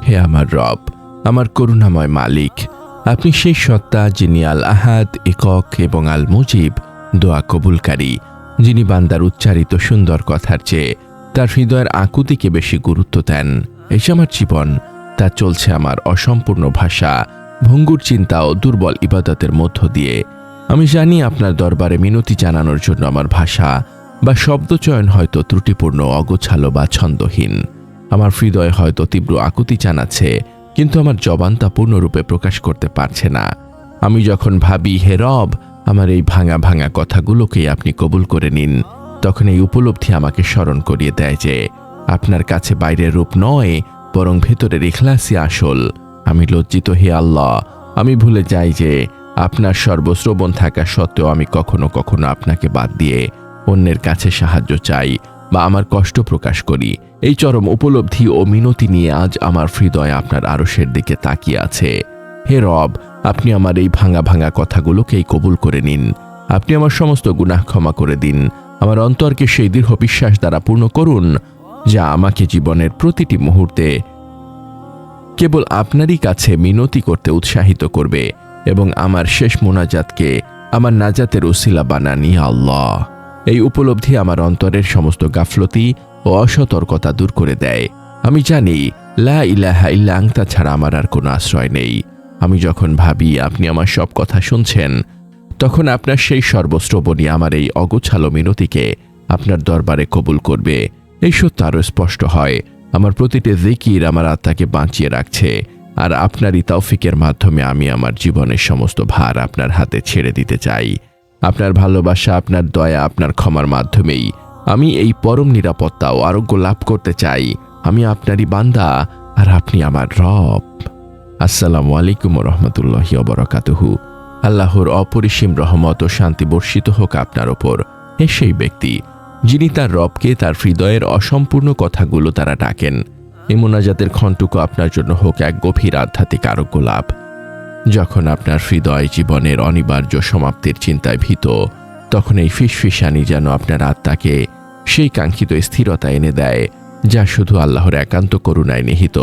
হে আমার রব, আমার করুণাময় মালিক, আপনি সেই সত্তা যিনি আল আহাদ, একক এবং আল মুজিব, দোয়া কবুলকারী, যিনি বান্দার উচ্চারিত সুন্দর কথার চেয়ে তার হৃদয়ের আকুতিকে বেশি গুরুত্ব দেন। এই যে আমার জীবন, তা চলছে আমার অসম্পূর্ণ ভাষা, ভঙ্গুর চিন্তা ও দুর্বল ইবাদতের মধ্য দিয়ে। আমি জানি আপনার দরবারে মিনতি জানানোর জন্য আমার ভাষা বা শব্দচয়ন হয়তো ত্রুটিপূর্ণ, অগোছালো বা ছন্দহীন। আমার হৃদয় হয়তো তীব্র আকুতি জানাচ্ছে, কিন্তু আমার জবান তা পূর্ণরূপে প্রকাশ করতে পারছে না। আমি যখন ভাবি, হে রব, আমার এই ভাঙা ভাঙা কথাগুলোকেই আপনি কবুল করে নিন, তখন এই উপলব্ধি আমাকে স্মরণ করিয়ে দেয় যে আপনার কাছে বাইরের রূপ নয়, বরং ভেতরের ইখলাসই আসল। আমি লজ্জিত, হে আল্লাহ। আমি ভুলে যাই যে আপনার সর্বশ্রবণ থাকা সত্ত্বেও আমি কখনো কখনো আপনাকে বাদ দিয়ে অন্যের কাছে সাহায্য চাই বা আমার কষ্ট প্রকাশ করি। এই চরম উপলব্ধি ও মিনতি নিয়ে আজ আমার হৃদয় আপনার আরশের দিকে তাকিয়ে আছে। হে রব, আপনি আমার এই ভাঙা ভাঙা কথাগুলোকেই কবুল করে নিন। আপনি আমার সমস্ত গুনাহ ক্ষমা করে দিন। আমার অন্তরকে সেই দৃঢ় বিশ্বাস দ্বারা পূর্ণ করুন, যা আমাকে জীবনের প্রতিটি মুহূর্তে কেবল আপনারই কাছে মিনতি করতে উৎসাহিত করবে এবং আমার শেষ মোনাজাতকে আমার নাজাতের উসিলা বানান, ইয়া আল্লাহ। এই উপলব্ধি আমার অন্তরের সমস্ত গাফলতি ও অসতর্কতা দূর করে দেয়। আমি জানি লা ইলাহা ইল্লা আনতা ছাড়া আমার আর কোনো আশ্রয় নেই। আমি যখন ভাবি আপনি আমার সব কথা শুনছেন, তখন আপনার সেই সর্বশ্রবণী আমার এই অগোছালো মিনতিকে আপনার দরবারে কবুল করবে। এই সত্য আরও স্পষ্ট হয়। আমার প্রতিটি জিকির আমার আত্মাকে বাঁচিয়ে রাখছে, আর আপনারই তৌফিকের মাধ্যমে আমি আমার জীবনের সমস্ত ভার আপনার হাতে ছেড়ে দিতে চাই। আপনার ভালোবাসা, আপনার দয়া, আপনার ক্ষমার মাধ্যমেই আমি এই পরম নিরাপত্তা ও আরোগ্য লাভ করতে চাই। আমি আপনারই বান্দা, আর আপনি আমার রব। আসসালামু আলাইকুম রহমতুল্লাহি ওয়া বারাকাতুহু। আল্লাহর অপরিসীম রহমত ও শান্তি বর্ষিত হোক আপনার ওপর। হে সেই ব্যক্তি যিনি তার রবকে তার হৃদয়ের অসম্পূর্ণ কথাগুলো তারা ডাকেন। এই মোনাজাতের ক্ষণটুকু আপনার জন্য হোক এক গভীর আধ্যাত্মিক আরোগ্য লাভ। যখন আপনার হৃদয় জীবনের অনিবার্য সমাপ্তির চিন্তায় ভীত, তখন এই ফিসফিসানি যেন আপনার আত্মাকে সেই কাঙ্ক্ষিত স্থিরতা এনে দেয়, যা শুধু আল্লাহর একান্ত করুণায় নিহিত।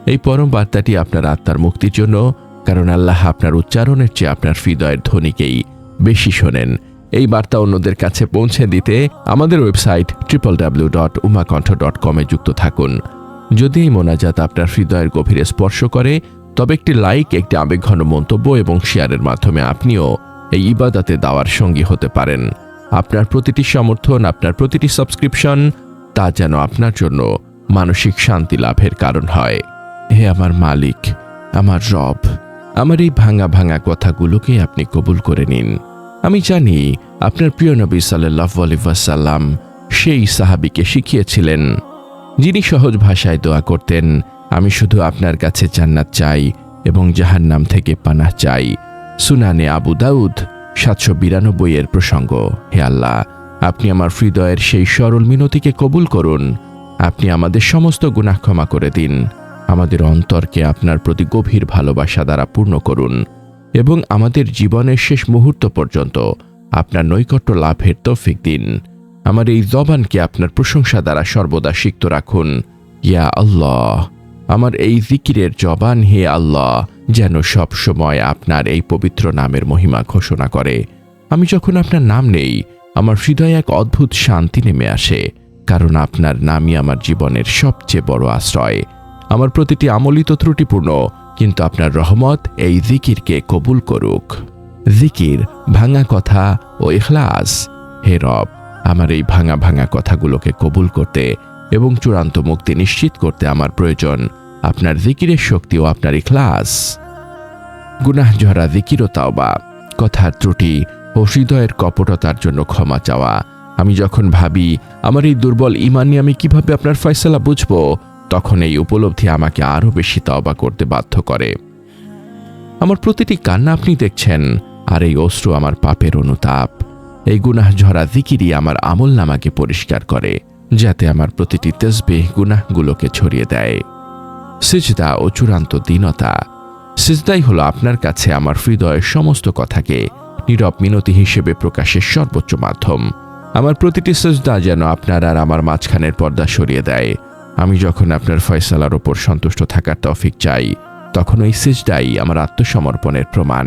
এই পরম বার্তাটি আপনার আত্মার মুক্তির জন্য, কারণ আল্লাহ আপনার উচ্চারণের চেয়ে আপনার হৃদয়ের ধ্বনিকেই বেশি শোনেন। এই বার্তা অন্যদের কাছে পৌঁছে দিতে আমাদের ওয়েবসাইট www.umakontho.com এ যুক্ত থাকুন। যদি এই মোনাজাত আপনার হৃদয়ের গভীরে স্পর্শ করে, তবে একটি লাইক, একটি আবেগঘন মন্তব্য এবং শেয়ারের মাধ্যমে আপনিও এই ইবাদতে দাওয়ার সঙ্গী হতে পারেন। আপনার প্রতিটি সমর্থন, আপনার প্রতিটি সাবস্ক্রিপশন, তা যেন আপনার জন্য মানসিক শান্তি লাভের কারণ হয়। হে আমার মালিক, আমার রব, আমার এই ভাঙা ভাঙা কথাগুলোকে আপনি কবুল করে নিন। আমি জানি আপনার প্রিয় নবী সাল্লাল্লাহু আলাইহি ওয়াসাল্লাম সেই সাহাবীকে শিখিয়েছিলেন, যিনি সহজ ভাষায় দোয়া করতেন, আমি শুধু আপনার কাছে জান্নাত চাই এবং জাহান্নাম থেকে পানাহ চাই। সুনানে আবু দাউদ 792 এর প্রসঙ্গ। হে আল্লাহ, আপনি আমার হৃদয়ের সেই সরল মিনতিকে কবুল করুন। আপনি আমাদের সমস্ত গুনাহ ক্ষমা করে দিন। আমাদের অন্তরকে আপনার প্রতি গভীর ভালোবাসা দ্বারা পূর্ণ করুন এবং আমাদের জীবনের শেষ মুহূর্ত পর্যন্ত আপনার নৈকট্য লাভের তৌফিক দিন। আমার এই জবানকে আপনার প্রশংসা দ্বারা সর্বদা সিক্ত রাখুন, ইয়া আল্লাহ। আমার এই জিকিরের জবান, হে আল্লাহ, যেন সব সময় আপনার এই পবিত্র নামের মহিমা ঘোষণা করে। আমি যখন আপনার নাম নেই, আমার হৃদয়ে এক অদ্ভুত শান্তি নেমে আসে, কারণ আপনার নামই আমার জীবনের সবচেয়ে বড় আশ্রয়। আমার প্রতিটি আমলিত ত্রুটিপূর্ণ, কিন্তু আপনার রহমত এই জিকিরকে কবুল করুক। জিকির, ভাঙা কথা ও ইখলাস। হে রব, আমার এই ভাঙা ভাঙা কথাগুলোকে কবুল করতে এবং চূড়ান্ত মুক্তি নিশ্চিত করতে আমার প্রয়োজন আপনার জিকিরের শক্তি ও আপনার ইখলাস। গুনাহ ঝরা জিকির ও তাওবা, কথার ত্রুটি ও হৃদয়ের কপটতার জন্য ক্ষমা চাওয়া। আমি যখন ভাবি আমার এই দুর্বল ঈমান নিয়ে আমি কিভাবে আপনার ফয়সালা বুঝব, তখন এই উপলব্ধি আমাকে আরও বেশি তওবা করতে বাধ্য করে। আমার প্রতিটি কান্না আপনি দেখছেন, আর এই অশ্রু আমার পাপের অনুতাপ। এই গুনাহ ঝরা জিকিরই আমার আমলনামাকে পরিষ্কার করে, যাতে আমার প্রতিটি তাসবিহ গুনাহগুলোকে ছড়িয়ে দেয়। সিজদা ও চূড়ান্ত দীনতা। সিজদাই হলো আপনার কাছে আমার হৃদয়ের সমস্ত কথাকে নীরব মিনতি হিসেবে প্রকাশের সর্বোচ্চ মাধ্যম। আমার প্রতিটি সিজদা যেন আপনার আর আমার মাঝখানের পর্দা সরিয়ে দেয়। আমি যখন আপনার ফয়সালার ওপর সন্তুষ্ট থাকার তৌফিক চাই, তখন ওই সিজদাই আমার আত্মসমর্পণের প্রমাণ।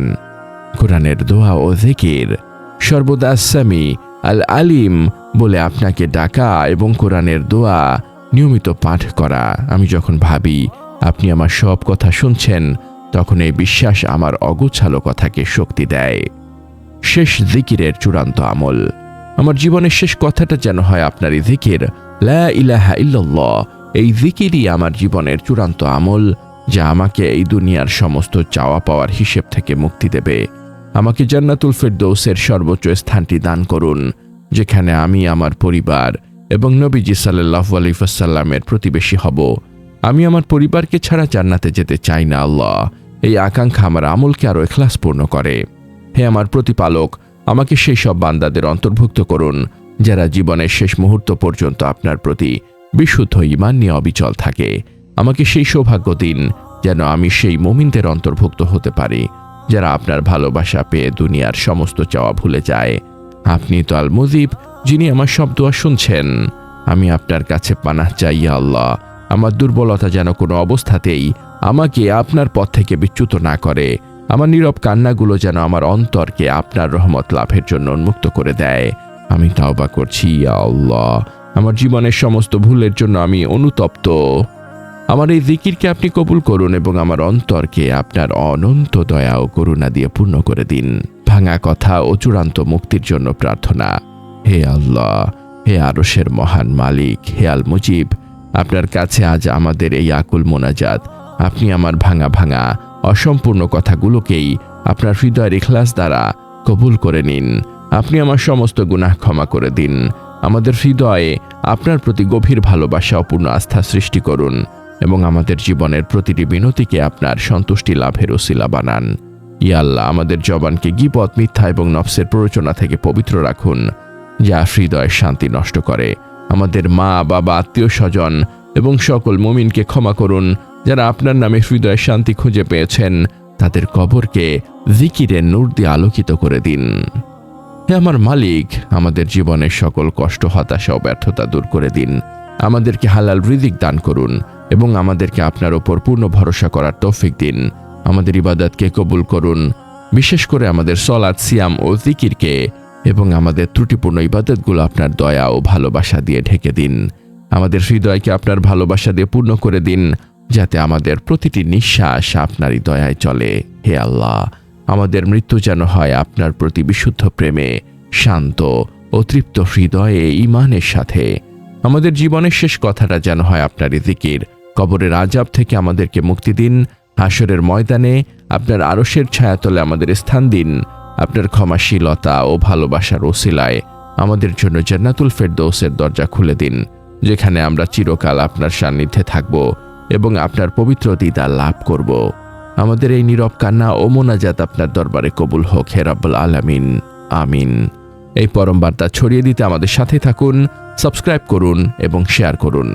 কোরআনের দোয়া ও জিকির। সর্বদা সামি আল আলিম বলে আপনাকে ডাকা এবং কোরআনের দোয়া নিয়মিত পাঠ করা। আমি যখন ভাবি আপনি আমার সব কথা শুনছেন, তখন এই বিশ্বাস আমার অগোছালো কথাকে শক্তি দেয়। শেষ জিকিরের চূড়ান্ত আমল। আমার জীবনের শেষ কথাটা যেন হয় আপনার এই জিকির, লা ইলাহা ইল্লাল্লাহ। এই জিকিরই আমার জীবনের চূড়ান্ত আমল, যা আমাকে এই দুনিয়ার সমস্ত চাওয়া পাওয়ার হিসেব থেকে মুক্তি দেবে। আমাকে জান্নাতুল ফেরদৌসের সর্বোচ্চ স্থানটি দান করুন, যেখানে আমি, আমার পরিবার এবং নবীজি সাল্লাল্লাহু আলাইহি ওয়াসাল্লামের প্রতিবেশী হব। আমি আমার পরিবারকে ছাড়া জান্নাতে যেতে চাই না আল্লাহ। এই আকাঙ্ক্ষা আমার আমলকে আরও ইখলাসপূর্ণ করে। হে আমার প্রতিপালক, আমাকে সেই সব বান্দাদের অন্তর্ভুক্ত করুন যারা জীবনের শেষ মুহূর্ত পর্যন্ত আপনার প্রতি বিশুদ্ধ ঈমান নিয়ে অবিচল থাকে। আমাকে সেই সৌভাগ্য দিন যেন আমি সেই মুমিনদের অন্তর্ভুক্ত হতে পারি যারা আপনার ভালোবাসা পেয়ে দুনিয়ার সমস্ত চাওয়া ভুলে যায়। আপনি তো আল মুজিব, যিনি আমার সব দোয়া শুনছেন। আমি আপনার কাছে পানাহ চাই ইয়া আল্লাহ। আমার দুর্বলতা যেন কোনো অবস্থাতেই আমাকে আপনার পথ থেকে বিচ্যুত না করে। আমার নীরব কান্নাগুলো যেন আমার অন্তরকে আপনার রহমত লাভের জন্য উন্মুক্ত করে দেয়। আমি তাওবা করছি ইয়া আল্লাহ। আমার জীবনের সমস্ত ভুলের জন্য আমি অনুতপ্ত। আমার এই জিকিরকে আপনি কবুল করুন এবং আমার অন্তরকে আপনার অনন্ত দয়া ও করুণা দিয়ে পূর্ণ করে দিন। ভাঙা কথা ও চূড়ান্ত মুক্তির জন্য প্রার্থনা। হে আল্লাহ, হে আরশের মহান মালিক, হে আল মুজিব, আপনার কাছে আজ আমাদের এই আকুল মোনাজাত। আপনি আমার ভাঙা ভাঙা অসম্পূর্ণ কথাগুলোকেই আপনার হৃদয়ের ইখলাস দ্বারা কবুল করে নিন। আপনি আমার সমস্ত গুনাহ ক্ষমা করে দিন। আমাদের হৃদয়ে আপনার প্রতি গভীর ভালোবাসা ও পূর্ণ আস্থা সৃষ্টি করুন এবং আমাদের জীবনের প্রতিটি বিনতিকে আপনার সন্তুষ্টি লাভের ওসিলা বানান। ইয়া আল্লাহ, আমাদের জবানকে গীবত, মিথ্যা এবং নফসের প্ররোচনা থেকে পবিত্র রাখুন, যা হৃদয়ের শান্তি নষ্ট করে। আমাদের মা, বাবা, আত্মীয় স্বজন এবং সকল মুমিনকে ক্ষমা করুন যারা আপনার নামে হৃদয়ের শান্তি খুঁজে পেয়েছেন। তাদের কবরকে জিকিরের নূর দিয়ে আলোকিত করে দিন। হে আমার মালিক, আমাদের জীবনের সকল কষ্ট, হতাশা ও ব্যর্থতা দূর করে দিন। আমাদেরকে হালাল রিজিক দান করুন এবং আমাদেরকে আপনার ওপর পূর্ণ ভরসা করার তৌফিক দিন। আমাদের ইবাদতকে কবুল করুন, বিশেষ করে আমাদের সলাত, সিয়াম ও জিকিরকে, এবং আমাদের ত্রুটিপূর্ণ ইবাদতগুলো আপনার দয়া ও ভালোবাসা দিয়ে ঢেকে দিন। আমাদের হৃদয়কে আপনার ভালোবাসা দিয়ে পূর্ণ করে দিন, যাতে আমাদের প্রতিটি নিঃশ্বাস আপনারই দয়ায় চলে। হে আল্লাহ, আমাদের মৃত্যু যেন হয় আপনার প্রতি বিশুদ্ধ প্রেমে, শান্ত ও তৃপ্ত হৃদয়ে ঈমানের সাথে। আমাদের জীবনের শেষ কথাটা যেন হয় আপনারই জিকির। কবরের আযাব থেকে আমাদেরকে মুক্তি দিন। হাসরের ময়দানে আপনার আরশের ছায়াতলে আমাদের স্থান দিন। আপনার ক্ষমাশীলতা ও ভালোবাসার ওসিলায় আমাদের জন্য জান্নাতুল ফেরদৌসের দরজা খুলে দিন, যেখানে আমরা চিরকাল আপনার সান্নিধ্যে থাকব এবং আপনার পবিত্র দিদার লাভ করব। আমাদের এই নীরব কান্না ও মোনাজাত আপনার দরবারে কবুল হোক হে রাব্বুল আলামিন। আমিন। এই পরম বার্তা ছড়িয়ে দিতে আমাদের সাথে থাকুন, সাবস্ক্রাইব করুন এবং শেয়ার করুন।